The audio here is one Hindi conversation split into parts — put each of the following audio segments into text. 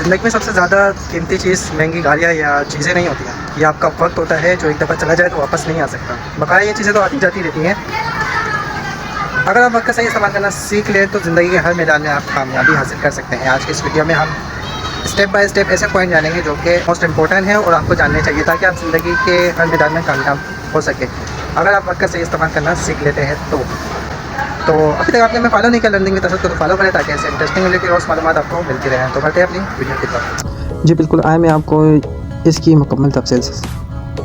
ज़िंदगी में सबसे ज़्यादा कीमती चीज़ महंगी गाड़ियाँ या चीज़ें नहीं होती हैं, ये आपका वक्त होता है जो एक दफ़ा चला जाए तो वापस नहीं आ सकता। बकाया ये चीज़ें तो आती जाती रहती हैं। अगर आप वक्त का सही इस्तेमाल करना सीख लें तो ज़िंदगी के हर मैदान में आप कामयाबी हासिल कर सकते हैं। आज की इस वीडियो में हम स्टेप बाय स्टेप ऐसे पॉइंट जानेंगे जो कि मोस्ट इंपॉर्टेंट है और आपको जानने चाहिए ताकि आप ज़िंदगी के हर मैदान में कामयाब हो सके। अगर आप वक्त का सही इस्तेमाल करना सीख लेते हैं तो अभी तक आपने फॉलो नहीं किया लर्निंग की तरफ तो फॉलो करें ताकि ऐसे इंटरेस्टिंग रिलेटेड रोज़ मालूमात आपको मिलती रहें। तो बढ़ते हैं अपनी वीडियो की तरफ। जी बिल्कुल, आए मैं आपको इसकी मुकम्मल तफसील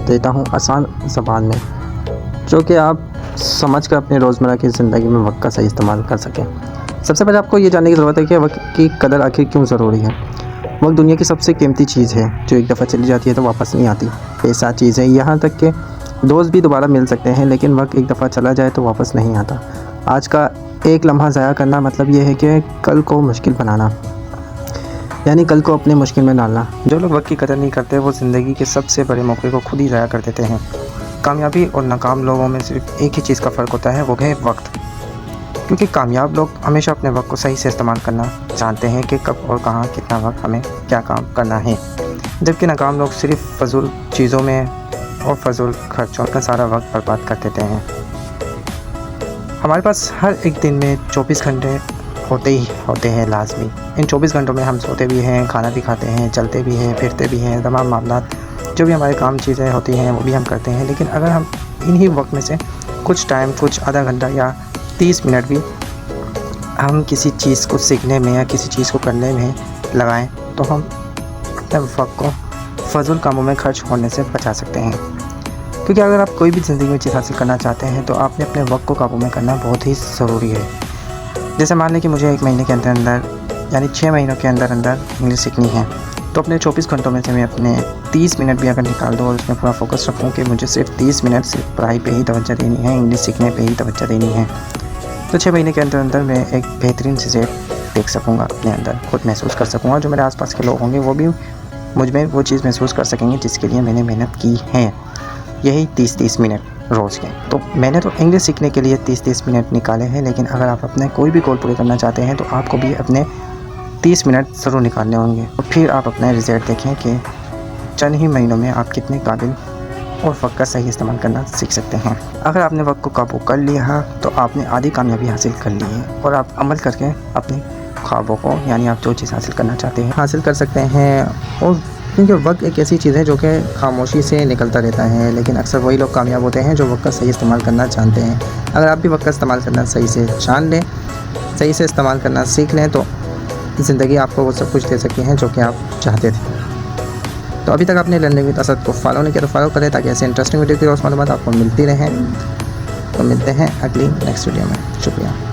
देता हूँ आसान ज़बान में, जो कि आप समझ कर अपने रोज़मर्रा की ज़िंदगी में वक्त का सही इस्तेमाल कर सकें। सबसे पहले आपको ये जानने की ज़रूरत है कि वक्त की कदर आखिर क्यों ज़रूरी है। वक्त दुनिया की सबसे कीमती चीज़ है जो एक दफ़ा चली जाती है तो वापस नहीं आती। पैसा चीज़ है, यहाँ तक कि दोस्त भी दोबारा मिल सकते हैं, लेकिन वक्त एक दफ़ा चला जाए तो वापस नहीं आता। आज का एक लम्हा ज़ाया करना मतलब ये है कि कल को मुश्किल बनाना, यानी कल को अपने मुश्किल में डालना। जो लोग वक्त की कदर नहीं करते वो ज़िंदगी के सबसे बड़े मौके को खुद ही ज़ाया कर देते हैं। कामयाबी और नाकाम लोगों में सिर्फ एक ही चीज़ का फ़र्क होता है, वो है वक्त। क्योंकि कामयाब लोग हमेशा अपने वक्त को सही से इस्तेमाल करना जानते हैं कि कब और कहाँ कितना वक्त हमें क्या काम करना है, जबकि नाकाम लोग सिर्फ फजूल चीज़ों में और फजूल खर्चों का सारा वक्त बर्बाद कर देते हैं। हमारे पास हर एक दिन में 24 घंटे होते हैं लाजमी। इन 24 घंटों में हम सोते भी हैं, खाना भी खाते हैं, चलते भी हैं, फिरते भी हैं, तमाम मामलात जो भी हमारे काम चीज़ें होती हैं वो भी हम करते हैं। लेकिन अगर हम इन्हीं वक्त में से कुछ टाइम, कुछ आधा घंटा या 30 मिनट भी हम किसी चीज़ को सीखने में या किसी चीज़ को करने में लगाएं तो हम अपने वक्त को फजूल कामों में खर्च होने से बचा सकते हैं। क्योंकि अगर आप कोई भी ज़िंदगी में चीज़ हासिल करना चाहते हैं तो आपने अपने वक्त को काबू में करना बहुत ही ज़रूरी है। जैसे मान लें कि मुझे 1 महीने के अंदर अंदर यानी 6 महीनों के अंदर अंदर इंग्लिश सीखनी है, तो अपने 24 घंटों में से मैं अपने 30 मिनट भी अगर निकाल दूँ और उसमें पूरा फोकस रखूँ कि मुझे सिर्फ 30 मिनट सिर्फ पढ़ाई पे ही तवज्जो देनी है, इंग्लिश सीखने पे ही तवज्जो देनी है, तो 6 महीने के अंदर अंदर मैं एक बेहतरीन रिज़ल्ट देख सकूँगा, अपने अंदर खुद महसूस कर सकूँगा। जो मेरे आसपास के लोग होंगे वो भी मुझ में वो चीज़ महसूस कर सकेंगे जिसके लिए मैंने मेहनत की है, यही 30-30 मिनट रोज़ के। तो मैंने तो इंग्लिश सीखने के लिए 30-30 मिनट निकाले हैं, लेकिन अगर आप अपने कोई भी गोल पूरे करना चाहते हैं तो आपको भी अपने 30 मिनट ज़रूर निकालने होंगे। और फिर आप अपना रिज़ल्ट देखें कि चंद ही महीनों में आप कितने काबिल और वक्त का सही इस्तेमाल करना सीख सकते हैं। अगर आपने वक्त को काबू कर लिया तो आपने आधी कामयाबी हासिल कर ली है और आप अमल करके अपने ख्वाबों को, यानी आप जो चीज़ हासिल करना चाहते हैं, हासिल कर सकते हैं। और क्योंकि वक्त एक ऐसी चीज़ है जो कि खामोशी से निकलता रहता है, लेकिन अक्सर वही लोग कामयाब होते हैं जो वक्त का सही इस्तेमाल करना जानते हैं। अगर आप भी वक्त का इस्तेमाल करना सही से जान लें, सही से इस्तेमाल करना सीख लें तो ज़िंदगी आपको वो सब कुछ दे सकती है जो कि आप चाहते थे। तो अभी तक आपने लर्निंग विद असद को फॉलो नहीं किया तो फॉलो करें ताकि ऐसे इंटरेस्टिंग वीडियो की रोज़ मालूमात आपको मिलती रहें। तो मिलते हैं अगली नेक्स्ट वीडियो में। शुक्रिया।